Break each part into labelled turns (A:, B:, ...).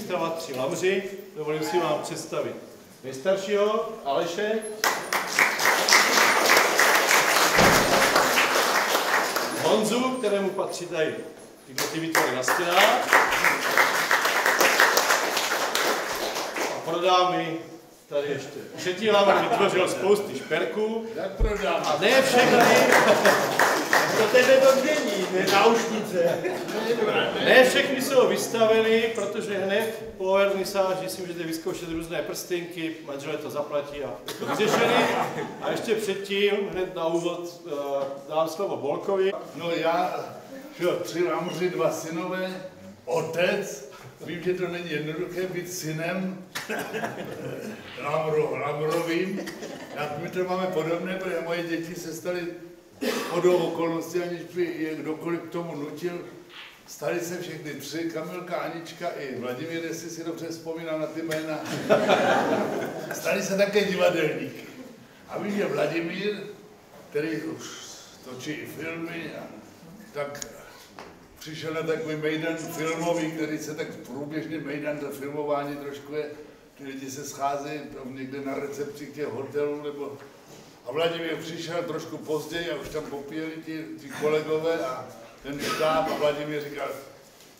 A: výstava 3 lamři. Dovolím si vám představit nejstaršího, Aleše. Honzu, kterému patří tady tyhle ty výtvory na stěnách. A pro dámy tady ještě. Třetí lamr vytvořil spousty šperků.
B: Jak prodám?
A: A ne všechny.
B: To tebe to mění, ne náušnice.
A: Ne všechny se ho vystavili, protože hned po vernisáži si můžete vyzkoušet různé prstenky, manželé to zaplatí a to vyřešený. A ještě předtím, hned na úvod, dám slovo Bolkovi.
B: No já, 3 lamři, 2 synové, otec. Vím, že to není jednoduché být synem lamrovým. My to máme podobné, protože moje děti se staly chodou okolností, aniž by je kdokoliv k tomu nutil. Stali se všechny 3, Kamilka, Anička i Vladimír, jestli si dobře vzpomínám na ty jména. Stali se také divadelníky. A vím, že Vladimír, který už točí i filmy, tak přišel na takový mejdan filmový, který se tak průběžně mejdan do filmování trošku je. Ty lidi se scházejí někde na recepci těch hotelů, nebo... A Vladimír přišel trošku později a už tam popíjeli ti kolegové a ten štáb a Vladimír říkal: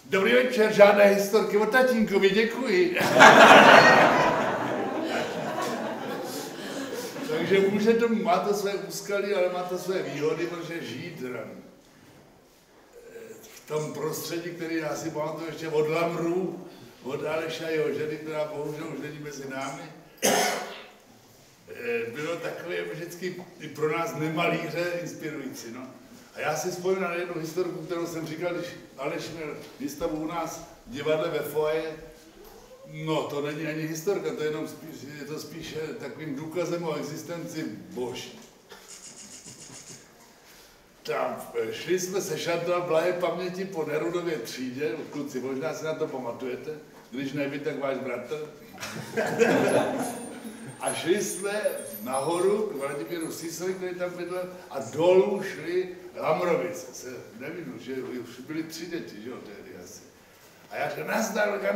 B: Dobrý večer, žádné historky o tatínkovi, děkuji. Takže má to své úskalí, ale má to své výhody, protože žít v tom prostředí, který já si pamatuju ještě od lamrů, od Aleša jeho ženy, která bohužel už není mezi námi, bylo takové vždycky i pro nás nemalíře inspirující. No. A já si vzpomínám na jednu historku, kterou jsem říkal, když Aleš měl výstavu u nás v divadle ve foaje. No, to není ani historka, to je to spíše takovým důkazem o existenci boží. Tam šli jsme se Šantal blahé paměti po Nerudově třídě, kluci, možná si na to pamatujete, když neví, tak váš bratr. A šli jsme nahoru k Vladimíru Sísovi, který tam bydlel, a dolů šli Lamrovice. Nevím, že už byly 3 děti, že jo, tehdy asi. A já říkám,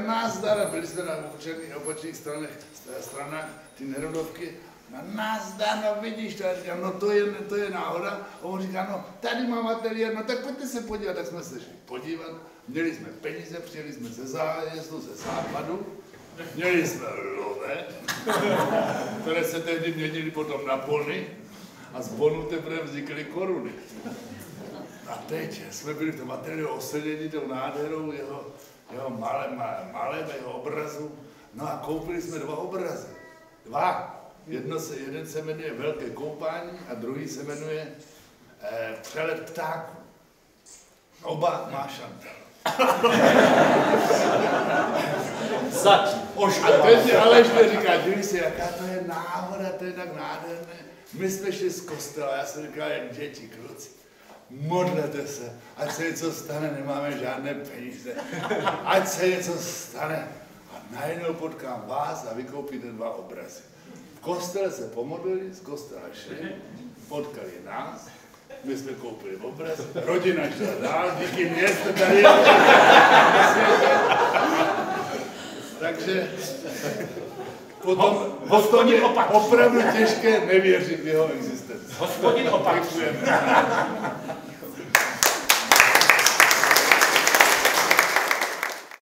B: nazdar, a byli jsme na opačných stranách ty Nerudovky. No nazdar, no vidíš to, já říkám, no to je náhoda. A on říká, no tady mám ateliér, no tak pojďte se podívat. Tak jsme se šli podívat, měli jsme peníze, přijeli jsme ze zájezdu, ze západu. Měli jsme love, které se tehdy měnily potom na bony a z bonů teprve vznikly koruny. A teď jsme byli v tom ateliéru oseděni tou nádherou jeho malém, jeho obrazu. No a koupili jsme 2 obrazy. 2. Jeden se jmenuje Velké koupání a druhý se jmenuje Přelet ptáků. Oba má Šantal. A teď Aleš mi říká, dívej se, jaká to je náhoda, to je tak nádherné. My jsme šli z kostela, já jsem říkal, jak děti, kluci, modlete se, ať se něco stane, nemáme žádné peníze, ať se něco stane. A najednou potkám vás a vykoupíte 2 obrazy. V kostele se pomodlili, z kostela šli, potkali nás, my jsme koupili obraz, rodina šla dál, díky mě jste tady. Takže potom opravdu těžké nevěřit v jeho existenci.
C: Hospodin opatří.